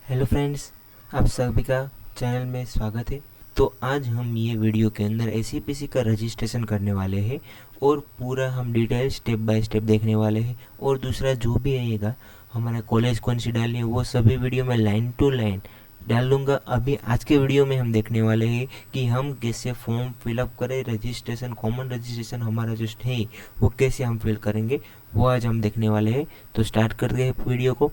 Hello friends, आप सभी का चैनल में स्वागत है। तो आज हम ये वीडियो के अंदर एसीपीसी का रजिस्ट्रेशन करने वाले हैं और पूरा हम डिटेल स्टेप बाय स्टेप देखने वाले हैं। और दूसरा जो भी आएगा, हमारा कॉलेज कौन सी डालनी है, वो सभी वीडियो में लाइन टू लाइन डाल दूंगा। अभी आज के वीडियो में हम देखने वाले हैं कि हम कैसे फॉर्म फिलअप करें, रजिस्ट्रेशन, कॉमन रजिस्ट्रेशन हमारा जो है वो कैसे हम फिल करेंगे, वो आज हम देखने वाले हैं। तो स्टार्ट करते हैं वीडियो को।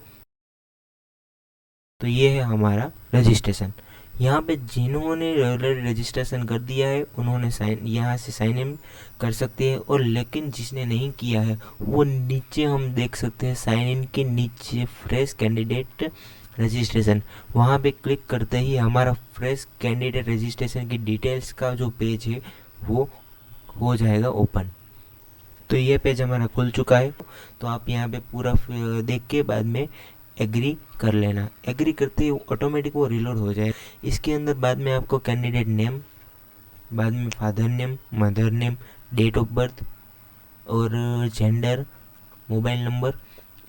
तो ये है हमारा रजिस्ट्रेशन। यहाँ पे जिन्होंने ऑलरेडी रजिस्ट्रेशन कर दिया है उन्होंने साइन यहाँ से साइन इन कर सकते हैं, और लेकिन जिसने नहीं किया है वो नीचे हम देख सकते हैं साइन इन के नीचे फ्रेश कैंडिडेट रजिस्ट्रेशन, वहाँ पे क्लिक करते ही हमारा फ्रेश कैंडिडेट रजिस्ट्रेशन की डिटेल्स का जो पेज है वो हो जाएगा ओपन। तो ये पेज हमारा खुल चुका है। तो आप यहाँ पे पूरा देख के बाद में एग्री कर लेना। एग्री करते ही ऑटोमेटिक वो रिलोड हो जाए। इसके अंदर बाद में आपको कैंडिडेट नेम, बाद में father name, mother name, date of birth और gender, mobile number,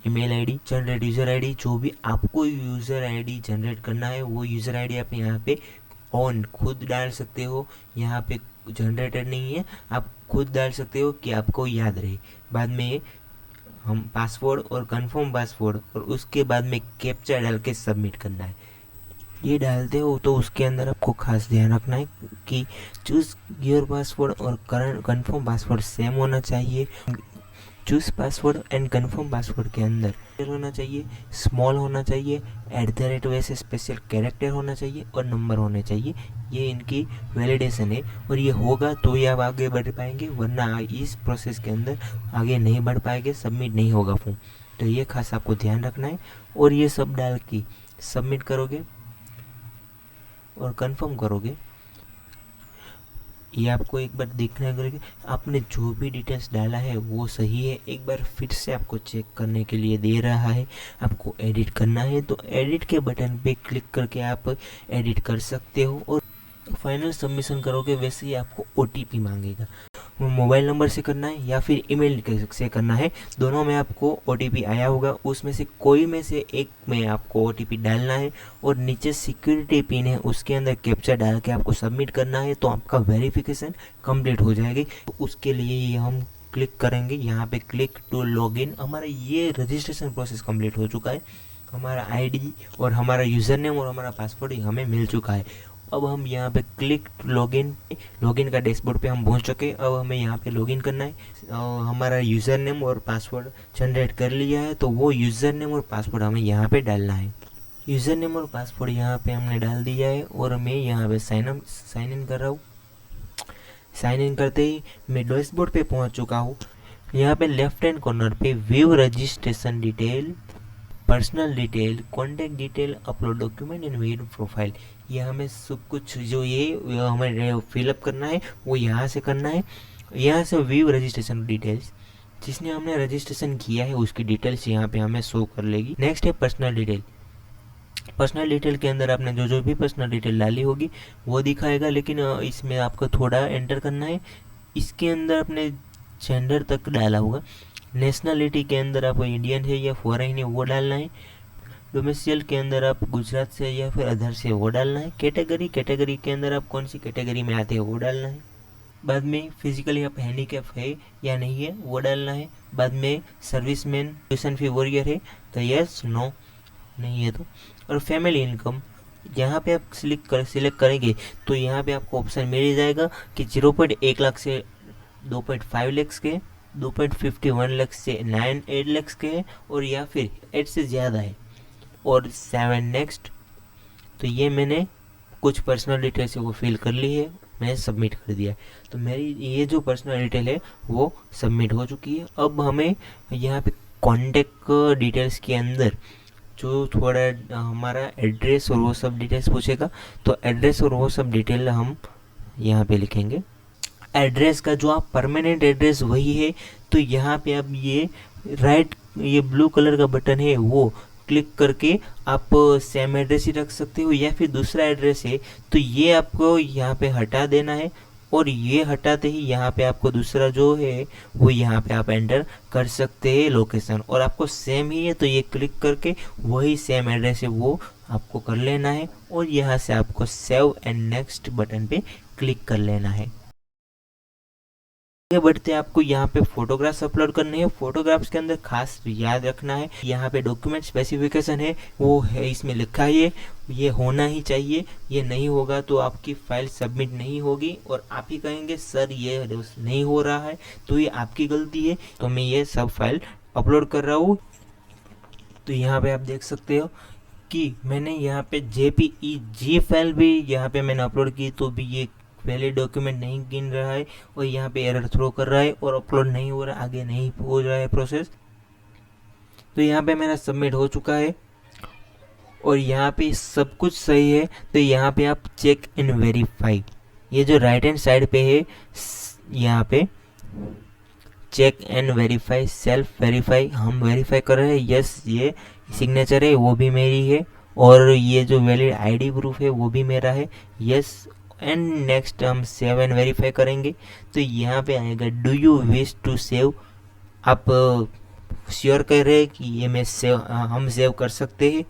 email ID, generate user ID, जो भी आपको यूज़र आईडी जनरेट करना है वो यूज़र आईडी आप यहाँ पे ऑन खुद डाल सकते हो। यहाँ पे जनरेटेड नहीं है, आप खुद डाल सकते हो कि आपको याद रहे। बाद में हम पासवर्ड और कंफर्म पासवर्ड और उसके बाद में कैप्चा डाल के सबमिट करना है। ये डालते हो तो उसके अंदर आपको खास ध्यान रखना है कि चूज़ योर पासवर्ड और करंट कंफर्म पासवर्ड सेम होना चाहिए। Choose password and confirm password के अंदर होना चाहिए, स्मॉल होना चाहिए, @ वैसे स्पेशल कैरेक्टर होना चाहिए और नंबर होने चाहिए। ये इनकी वैलिडेशन है और ये होगा तो ही आप आगे बढ़ पाएंगे, वरना इस प्रोसेस के अंदर आगे नहीं बढ़ पाएंगे, सबमिट नहीं होगा फॉर्म। तो ये खास आपको ध्यान रखना है। और ये सब डाल के सबमिट करोगे और कंफर्म करोगे, ये आपको एक बार देखना करेंगे आपने जो भी डिटेल्स डाला है वो सही है। एक बार फिर से आपको चेक करने के लिए दे रहा है। आपको एडिट करना है तो एडिट के बटन पे क्लिक करके आप एडिट कर सकते हो और फाइनल सबमिशन करोगे। वैसे ही आपको ओटीपी मांगेगा, वो मोबाइल नंबर से करना है या फिर ईमेल से करना है, दोनों में आपको ओटीपी आया होगा। उसमें से कोई में से एक में आपको ओटीपी डालना है और नीचे सिक्योरिटी पिन है उसके अंदर कैप्चा डाल के आपको सबमिट करना है। तो आपका वेरिफिकेशन कंप्लीट हो जाएगी। तो उसके लिए ये हम क्लिक करेंगे, यहाँ पे क्लिक टू लॉगिन। हमारा ये रजिस्ट्रेशन प्रोसेस कंप्लीट हो चुका है। हमारा आईडी और हमारा यूज़र नेम और हमारा पासवर्ड हमें मिल चुका है। अब हम यहाँ पे क्लिक लॉगिन, लॉगिन का डैशबोर्ड पे हम पहुँच चुके। अब हमें यहाँ पे लॉगिन करना है। हमारा यूज़र नेम और पासवर्ड जनरेट कर लिया है, तो वो यूज़र नेम और पासवर्ड हमें यहाँ पे डालना है। यूज़र नेम और पासवर्ड यहाँ पे हमने डाल दिया है और मैं यहाँ पे साइन इन कर रहा हूँ। साइन इन करते ही मैं डैशबोर्ड पे पहुँच चुका हूँ। यहाँ पे लेफ्ट हैंड कॉर्नर पे view registration detail, personal detail, contact detail, upload document in weed profile, ये हमें सब कुछ जो ये हमें फिलअप करना है वो यहाँ से करना है। यहाँ से व्यू रजिस्ट्रेशन डिटेल्स, जिसने हमने रजिस्ट्रेशन किया है उसकी डिटेल्स यहाँ पे हमें शो कर लेगी। नेक्स्ट है पर्सनल डिटेल। पर्सनल डिटेल के अंदर आपने जो जो भी पर्सनल डिटेल डाली होगी वो दिखाएगा, लेकिन इसमें आपको थोड़ा एंटर करना है। इसके अंदर अपने जेंडर तक डाला होगा। नेशनलिटी के अंदर आप इंडियन है या फॉरेन है वो डालना है। डोमेस्टियल के अंदर आप गुजरात से या फिर अदर से वो डालना है। कैटेगरी, कैटेगरी के अंदर आप कौन सी कैटेगरी में आते हैं वो डालना है। बाद में फिजिकली आप हैंडीकैप है या नहीं है वो डालना है। बाद में सर्विसमैन, ट्यूशन फी वॉरियर है तो यस नो, नहीं है तो। और फैमिली इनकम यहाँ पे आप सिलेक्ट करेंगे तो यहाँ पे आपको ऑप्शन मिल जाएगा कि 0.1 लाख से 2.5 लाख के, 2.51 लाख से 8 लाख के, और या फिर 8 से ज़्यादा है और 7 नेक्स्ट। तो ये मैंने कुछ पर्सनल डिटेल्स वो फिल कर ली है, मैंने सबमिट कर दिया। तो मेरी ये जो पर्सनल डिटेल है वो सबमिट हो चुकी है। अब हमें यहाँ पे कॉन्टैक्ट डिटेल्स के अंदर जो थोड़ा हमारा एड्रेस और वो सब डिटेल्स पूछेगा, तो एड्रेस और वो सब डिटेल हम यहाँ पे लिखेंगे। एड्रेस का जो आप परमानेंट एड्रेस वही है, तो यहाँ पे आप ये ये ब्लू कलर का बटन है वो क्लिक करके आप सेम एड्रेस ही रख सकते हो, या फिर दूसरा एड्रेस है तो ये आपको यहाँ पे हटा देना है। और ये हटाते ही यहाँ पे आपको दूसरा जो है वो यहाँ पे आप एंटर कर सकते हैं लोकेशन, और आपको सेम ही है तो ये क्लिक करके वही सेम एड्रेस है वो आपको कर लेना है और यहाँ से आपको सेव एंड नेक्स्ट बटन पे क्लिक कर लेना है। आगे बढ़ते हैं, आपको यहाँ पे फोटोग्राफ्स अपलोड करने हैं। फोटोग्राफ्स के अंदर खास याद रखना है, यहाँ पे डॉक्यूमेंट स्पेसिफिकेशन है वो है, इसमें लिखा है ये होना ही चाहिए, ये नहीं होगा तो आपकी फाइल सबमिट नहीं होगी और आप ही कहेंगे सर ये नहीं हो रहा है तो ये आपकी गलती है। तो मैं ये सब फाइल अपलोड कर रहा हूँ। तो यहाँ पे आप देख सकते हो कि मैंने यहाँ पे JPEG फाइल भी यहाँ पे मैंने अपलोड की, तो भी ये वैलिड डॉक्यूमेंट नहीं गिन रहा है और यहाँ पे एरर थ्रो कर रहा है और अपलोड नहीं हो रहा, आगे नहीं हो रहा है प्रोसेस। तो यहाँ पे मेरा सबमिट हो चुका है और यहाँ पे सब कुछ सही है। तो यहाँ पे आप चेक एंड वेरीफाई, ये जो राइट हैंड साइड पे है यहाँ पे check and verify, self verify, हम वेरीफाई कर रहे हैं। यस, ये सिग्नेचर है वो भी मेरी है और ये जो वैलिड आईडी प्रूफ है वो भी मेरा है। यस एंड नेक्स्ट हम सेव एंड वेरीफाई करेंगे। तो यहाँ पे आएगा do you wish to save, आप श्योर कर रहे हैं कि ये मैं हम सेव कर सकते हैं।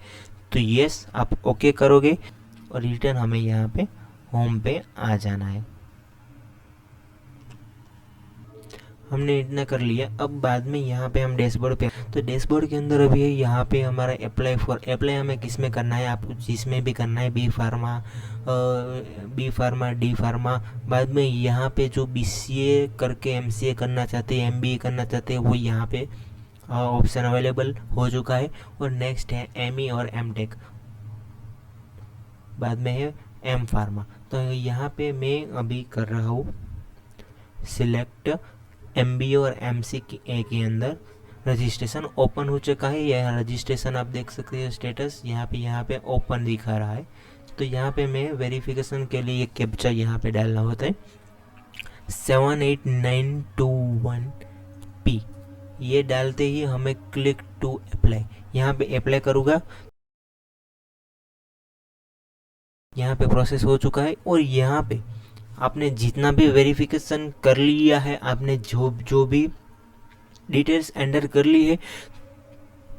तो यस आप ओके करोगे और रिटर्न हमें यहाँ पे होम पे आ जाना है। हमने इतना कर लिया। अब बाद में यहाँ पे हम डैशबोर्ड पे, तो डैशबोर्ड के अंदर अभी यहाँ पे हमारा अप्लाई हमें किस में करना है, आपको जिसमें भी करना है, बी फार्मा डी फार्मा। बाद में यहाँ पे जो BCA करके MCA करना चाहते हैं, MBA करना चाहते हैं, वो यहाँ पे ऑप्शन अवेलेबल हो चुका है। और नेक्स्ट है ME और MTech, बाद में है M फार्मा। तो यहाँ पे मैं अभी कर रहा हूँ सिलेक्ट MBA और MCA के अंदर रजिस्ट्रेशन ओपन हो चुका है। यह रजिस्ट्रेशन आप देख सकते हो स्टेटस यहाँ पे ओपन दिखा रहा है। तो यहाँ पे मैं वेरिफिकेशन के लिए कैप्चा यहाँ पे डालना होता है 78921P, ये डालते ही हमें क्लिक टू अप्लाई, यहाँ पे अप्लाई करूँगा। यहाँ पे प्रोसेस हो चुका है और यहाँ पे आपने जितना भी वेरिफिकेशन कर लिया है, आपने जो भी डिटेल्स एंटर कर ली है,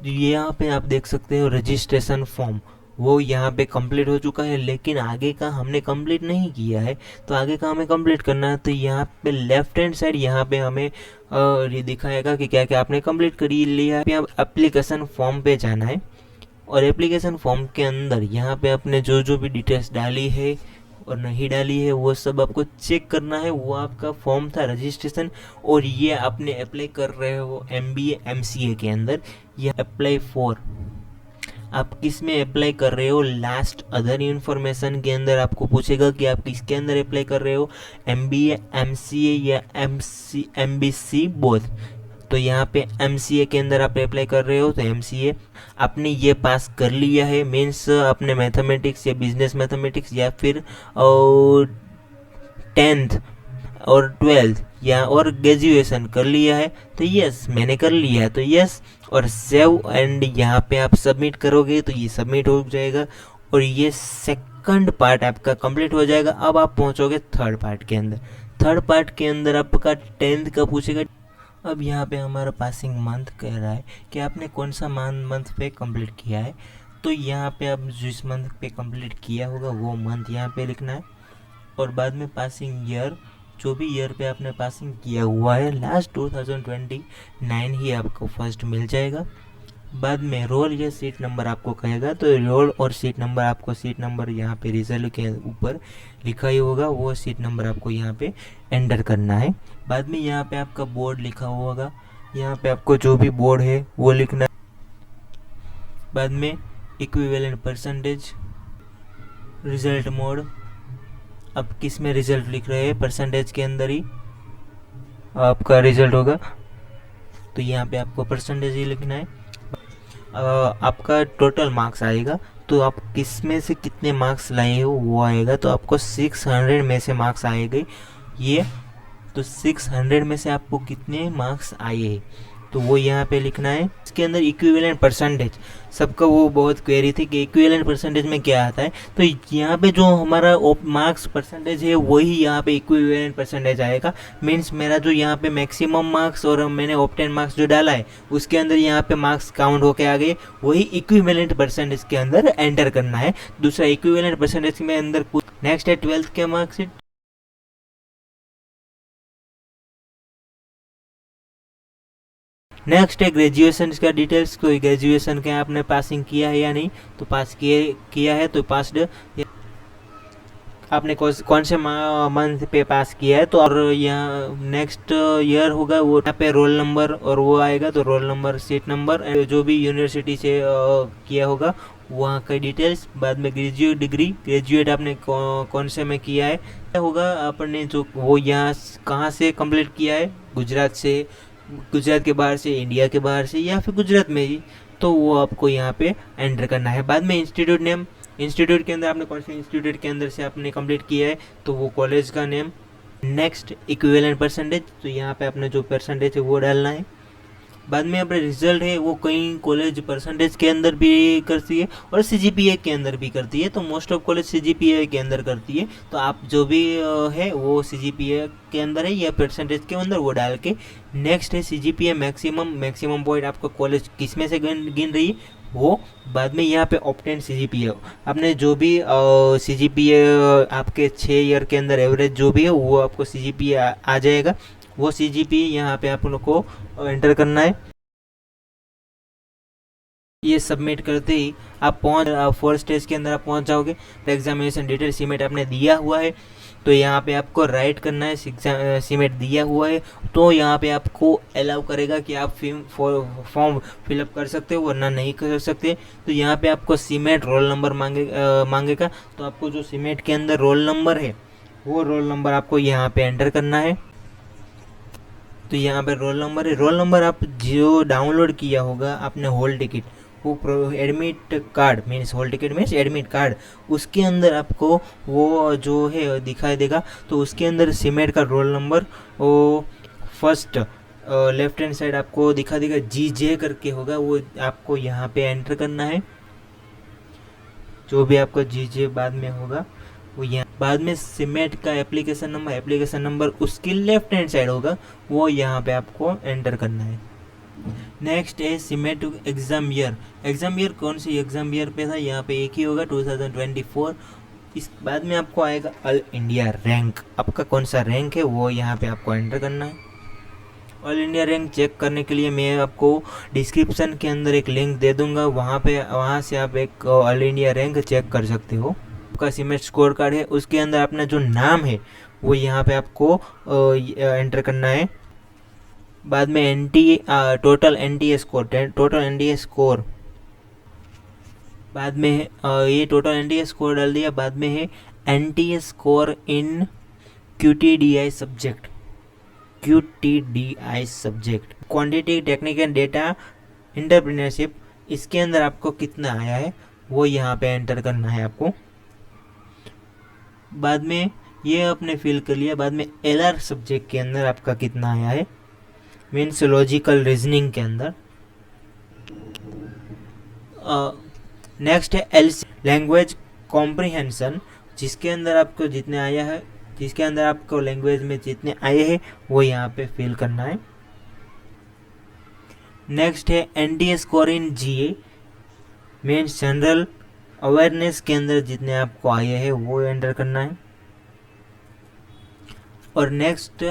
यहाँ पे आप देख सकते हो रजिस्ट्रेशन फॉर्म वो यहाँ पे कंप्लीट हो चुका है। लेकिन आगे का हमने कंप्लीट नहीं किया है, तो आगे का हमें कंप्लीट करना है। तो यहाँ पे लेफ्ट हैंड साइड यहाँ पे हमें ये दिखाएगा कि क्या क्या आपने कंप्लीट कर लिया है। अब एप्लीकेशन फॉर्म पे जाना है और एप्लीकेशन फॉर्म के अंदर यहाँ पे आपने जो भी डिटेल्स डाली है और नहीं डाली है वो सब आपको चेक करना है। वो आपका फॉर्म था रजिस्ट्रेशन और ये आपने अप्लाई कर रहे हो MBA MCA के अंदर, ये अप्लाई फॉर आप किस में अप्लाई कर रहे हो। लास्ट अदर इन्फॉर्मेशन के अंदर आपको पूछेगा कि आप किसके अंदर अप्लाई कर रहे हो, MBA MCA या MBC बोथ। तो यहाँ पे MCA के अंदर आप अप्लाई कर रहे हो तो MCA आपने ये पास कर लिया है, मीन्स आपने मैथमेटिक्स या बिजनेस मैथमेटिक्स या फिर 10th और 12th या और ग्रेजुएशन कर लिया है। तो यस मैंने कर लिया है, तो यस और सेव एंड यहाँ पे आप सबमिट करोगे तो ये सबमिट हो जाएगा और ये सेकंड पार्ट आपका कंप्लीट हो जाएगा। अब आप पहुँचोगे थर्ड पार्ट के अंदर। थर्ड पार्ट के अंदर आपका 10th का पूछेगा। अब यहाँ पे हमारा पासिंग मंथ कह रहा है कि आपने कौन सा मंथ पे कंप्लीट किया है। तो यहाँ पे आप जिस मंथ पे कंप्लीट किया होगा वो मंथ यहाँ पे लिखना है और बाद में पासिंग ईयर, जो भी ईयर पे आपने पासिंग किया हुआ है, लास्ट 2029 ही आपको फर्स्ट मिल जाएगा। बाद में रोल या सीट नंबर आपको कहेगा, तो रोल और सीट नंबर आपको सीट नंबर यहाँ पे रिजल्ट के ऊपर लिखा ही होगा, वो सीट नंबर आपको यहाँ पे एंटर करना है। बाद में यहाँ पे आपका बोर्ड लिखा होगा, यहाँ पे आपको जो भी बोर्ड है वो लिखना है। बाद में इक्विवेलेंट परसेंटेज, रिजल्ट मोड, अब किस में रिजल्ट लिख रहे हैं, परसेंटेज के अंदर ही आपका रिजल्ट होगा तो यहाँ पे आपको परसेंटेज ही लिखना है। आपका टोटल मार्क्स आएगा, तो आप किस में से कितने मार्क्स लाए हो वो आएगा। तो आपको 600 में से मार्क्स आएंगे ये, तो 600 में से आपको कितने मार्क्स आए हैं। तो वो यहाँ पे लिखना है। इसके अंदर इक्विवेलेंट परसेंटेज, सबका वो बहुत क्वेरी थी कि इक्विवेलेंट परसेंटेज में क्या आता है। तो यहाँ पे जो हमारा मार्क्स परसेंटेज है वही यहाँ पे इक्विवेलेंट परसेंटेज आएगा। मीन्स मेरा जो यहाँ पे मैक्सिमम मार्क्स और मैंने ऑब्टेन मार्क्स जो डाला है उसके अंदर यहाँ पे मार्क्स काउंट होके आ गए, वही इक्विवेलेंट परसेंटेज के अंदर एंटर करना है। दूसरा इक्विवेलेंट परसेंटेज में अंदर नेक्स्ट है 12th के मार्क्स। नेक्स्ट है ग्रेजुएशन का डिटेल्स, कोई ग्रेजुएशन के आपने पासिंग किया है या नहीं, तो पास किया है तो पास्ड, आपने कौन से मंथ पे पास किया है तो, और यहाँ नेक्स्ट ईयर होगा वो यहाँ पे रोल नंबर और वो आएगा, तो रोल नंबर, सीट नंबर, जो भी यूनिवर्सिटी से किया होगा वहाँ का डिटेल्स। बाद में ग्रेजुएट डिग्री, ग्रेजुएट आपने कौन से में किया है होगा, आपने जो वो यहाँ कहाँ से कंप्लीट किया है, गुजरात से, गुजरात के बाहर से, इंडिया के बाहर से, या फिर गुजरात में ही, तो वो आपको यहाँ पे एंटर करना है। बाद में इंस्टीट्यूट नेम, इंस्टीट्यूट के अंदर आपने कौन से इंस्टीट्यूट के अंदर से आपने कंप्लीट किया है तो वो कॉलेज का नेम। नेक्स्ट इक्विवेलेंट परसेंटेज, तो यहाँ पे आपने जो परसेंटेज है वो डालना है। बाद में अपने रिजल्ट है वो कई कॉलेज परसेंटेज के अंदर भी करती है और सीजीपीए के अंदर भी करती है, तो मोस्ट ऑफ कॉलेज सीजीपीए के अंदर करती है। तो आप जो भी है वो सीजीपीए के अंदर है या परसेंटेज के अंदर वो डाल के। नेक्स्ट है सीजीपीए मैक्सिमम पॉइंट आपको कॉलेज किस में से गिन रही है वो। बाद में यहाँ पे ऑब्टेन सीजीपीए, आपने जो भी सीजीपीए आपके 6 ईयर के अंदर एवरेज जो भी है वो आपको सीजीपीए आ जाएगा, वो सीजीपीए यहाँ पे आप लोग को एंटर करना है। ये सबमिट करते ही आप 4 स्टेज के अंदर आप पहुँच जाओगे। तो एग्जामिनेशन डिटेल सीमेट आपने दिया हुआ है तो यहाँ पे आपको राइट करना है, सीमेट दिया हुआ है तो यहाँ पे आपको अलाउ करेगा कि आप फॉर्म फिलअप कर सकते हो वरना नहीं कर सकते। तो यहाँ पे आपको सीमेट रोल नंबर मांगेगा, तो आपको जो सीमेट के अंदर रोल नंबर है वो रोल नंबर आपको यहाँ पे एंटर करना है। तो यहाँ पे रोल नंबर है, रोल नंबर आप जो डाउनलोड किया होगा आपने हॉल टिकट, वो admit card means hall ticket means admit card, उसके अंदर आपको वो जो है दिखाई देगा। तो उसके अंदर सीमेट का रोल नंबर वो फर्स्ट लेफ्ट हैंड साइड आपको दिखा देगा, GJ करके होगा, वो आपको यहाँ पे एंटर करना है। जो भी आपका GJ बाद में होगा वो यहाँ, बाद में सीमेट का एप्लीकेशन नंबर उसकी लेफ्ट हैंड साइड होगा, वो यहाँ पे आपको एंटर करना है। नेक्स्ट है सीमेट एग्जाम ईयर कौन सी एग्जाम ईयर पे था, यहाँ पे एक ही होगा 2024। इस बाद में आपको आएगा ऑल इंडिया रैंक, आपका कौन सा रैंक है वो यहाँ पे आपको एंटर करना है। ऑल इंडिया रैंक चेक करने के लिए मैं आपको डिस्क्रिप्शन के अंदर एक लिंक दे दूंगा, वहाँ से आप एक ऑल इंडिया रैंक चेक कर सकते हो। आपका सीमेट स्कोर कार्ड है, उसके अंदर अपना जो नाम है वो यहाँ पे आपको एंटर करना है। बाद में टोटल एनटीए स्कोर, बाद में ये टोटल एनटीए स्कोर डाल दिया। बाद में है NTA score in QTDI subject, quantity technique and data entrepreneurship, इसके अंदर आपको कितना आया है वो यहाँ पे एंटर करना है आपको। बाद में ये आपने फिल कर लिया। बाद में LR सब्जेक्ट के अंदर आपका कितना आया है मीन्स लॉजिकल रीजनिंग के अंदर। नेक्स्ट है LC लैंग्वेज कॉम्प्रिहेंशन, जिसके अंदर आपको जितने आया है, जिसके अंदर आपको लैंग्वेज में जितने आए हैं वो यहाँ पे फिल करना है। नेक्स्ट है NTA score in GA means general awareness के अंदर जितने आपको आए हैं वो एंटर करना है। और नेक्स्ट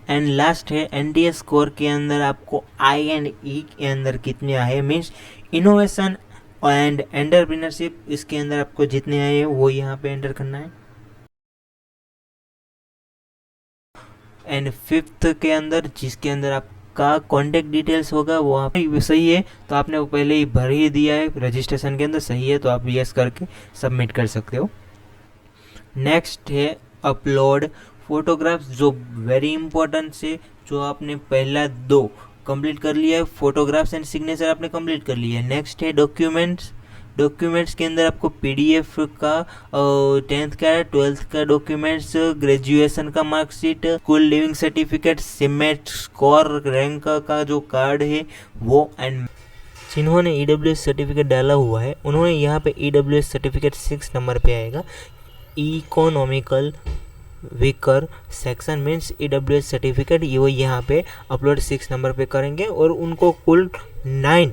एंड लास्ट है NTA स्कोर के अंदर आपको I&E के अंदर कितने आए मीन्स इनोवेशन एंड एंटरप्रेन्योरशिप, इसके अंदर आपको जितने आए हैं वो यहाँ पे एंटर करना है। एंड 5th के अंदर जिसके अंदर आपका कॉन्टेक्ट डिटेल्स होगा वो आप सही है तो आपने वो पहले ही भर ही दिया है रजिस्ट्रेशन के अंदर, सही है तो आप यस करके सबमिट कर सकते हो। नेक्स्ट है अपलोड फोटोग्राफ्स, जो वेरी इंपॉर्टेंट से, जो आपने पहला 2 कंप्लीट कर लिया है, फोटोग्राफ्स एंड सिग्नेचर आपने कंप्लीट कर लिया है। नेक्स्ट है डॉक्यूमेंट्स, डॉक्यूमेंट्स के अंदर आपको पीडीएफ का 10th का 12th का डॉक्यूमेंट्स, ग्रेजुएशन का marksheet, school leaving certificate, CMAT score rank का जो कार्ड है वो, एंड जिन्होंने ईडब्ल्यूएस सर्टिफिकेट डाला हुआ है उन्होंने यहाँ पे ईडब्ल्यूएस सर्टिफिकेट 6 नंबर पे आएगा। Economical weaker section means EWS certificate, ये वो यहाँ पे अपलोड 6 नंबर पे करेंगे और उनको कुल 9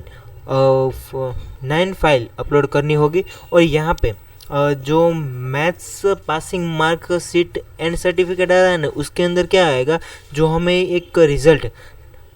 फाइल अपलोड करनी होगी। और यहाँ पे जो maths passing mark sheet and certificate आ रहा है ना, उसके अंदर क्या आएगा, जो हमें एक रिज़ल्ट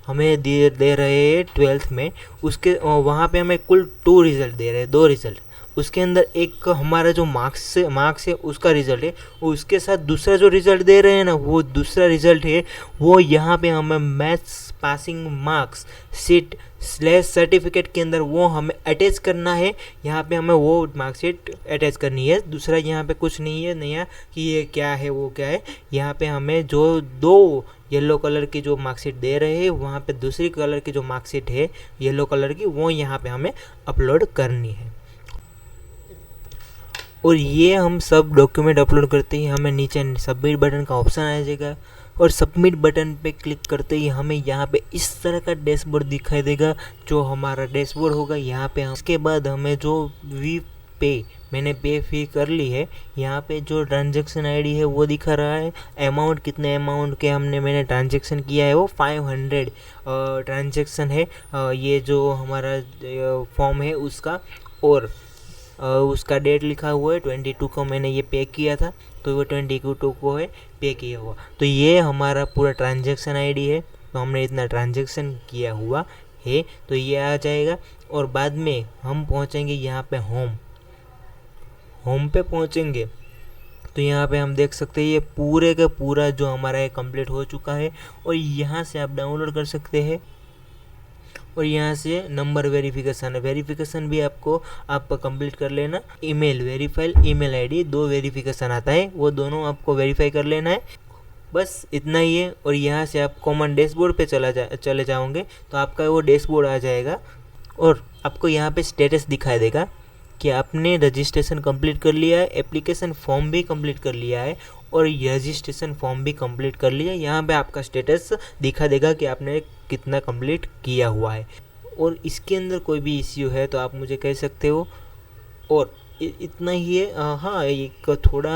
हमें दे रहे हैं 12th में, उसके वहाँ पे हमें कुल 2 रिज़ल्ट दे रहे हैं, 2 रिज़ल्ट। उसके अंदर एक हमारा जो मार्क्स है उसका रिज़ल्ट है, उसके साथ दूसरा जो रिज़ल्ट दे रहे हैं ना, वो दूसरा रिज़ल्ट है वो यहाँ पे हमें maths passing marks sheet / certificate के अंदर वो हमें अटैच करना है। यहाँ पे हमें वो मार्कशीट अटैच करनी है, दूसरा यहाँ पे कुछ नहीं है नया कि ये क्या है वो क्या है। यहाँ पे हमें जो 2 येलो कलर की जो मार्कशीट दे रहे हैं, वहाँ पे दूसरी कलर की जो मार्कशीट है येलो कलर की, वो यहाँ पे हमें अपलोड करनी है। और ये हम सब डॉक्यूमेंट अपलोड करते ही हमें नीचे सबमिट बटन का ऑप्शन आ जाएगा, और सबमिट बटन पे क्लिक करते ही हमें यहाँ पे इस तरह का डैशबोर्ड दिखाई देगा, जो हमारा डैशबोर्ड होगा। यहाँ पे इसके बाद हमें जो वी पे मैंने पे फी कर ली है, यहाँ पे जो ट्रांजैक्शन आईडी है वो दिखा रहा है, अमाउंट कितने अमाउंट के मैंने ट्रांजैक्शन किया है वो 500 ट्रांजैक्शन है। ये जो हमारा फॉर्म है उसका, और उसका डेट लिखा हुआ है 22 को मैंने ये पे किया था, तो वो 22 को है पे किया हुआ। तो ये हमारा पूरा ट्रांजैक्शन आईडी है, तो हमने इतना ट्रांजैक्शन किया हुआ है, तो ये आ जाएगा। और बाद में हम पहुंचेंगे यहाँ पे होम पे पहुंचेंगे तो यहाँ पे हम देख सकते हैं ये पूरे का पूरा जो हमारा है कंप्लीट हो चुका है, और यहाँ से आप डाउनलोड कर सकते हैं। और यहाँ से नंबर वेरिफिकेशन भी आप कंप्लीट कर लेना। ईमेल वेरीफाइल, ईमेल आईडी, 2 वेरिफिकेशन आता है, वो दोनों आपको वेरीफाई कर लेना है, बस इतना ही है। और यहाँ से आप कॉमन डैशबोर्ड पे चले जाओगे तो आपका वो डैशबोर्ड आ जाएगा, और आपको यहाँ पे स्टेटस दिखाई देगा कि आपने रजिस्ट्रेशन कंप्लीट कर लिया है, एप्लीकेशन फॉर्म भी कंप्लीट कर लिया है, और रजिस्ट्रेशन फॉर्म भी कंप्लीट कर लिया। यहाँ पे आपका स्टेटस दिखा देगा कि आपने कितना कंप्लीट किया हुआ है। और इसके अंदर कोई भी इश्यू है तो आप मुझे कह सकते हो। और इतना ही है। हाँ, एक थोड़ा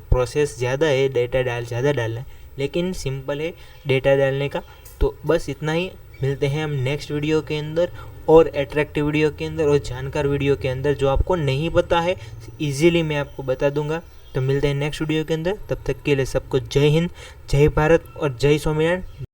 प्रोसेस ज़्यादा है, डेटा ज़्यादा डालना है, लेकिन सिंपल है डेटा डालने का। तो बस इतना ही। मिलते हैं हम नेक्स्ट वीडियो के अंदर, और अट्रैक्टिव वीडियो के अंदर, और जानकार वीडियो के अंदर। जो आपको नहीं पता है इजीली मैं आपको बता दूंगा। तो मिलते हैं नेक्स्ट वीडियो के अंदर, तब तक के लिए सबको जय हिंद, जय भारत और जय स्वामीनारायण।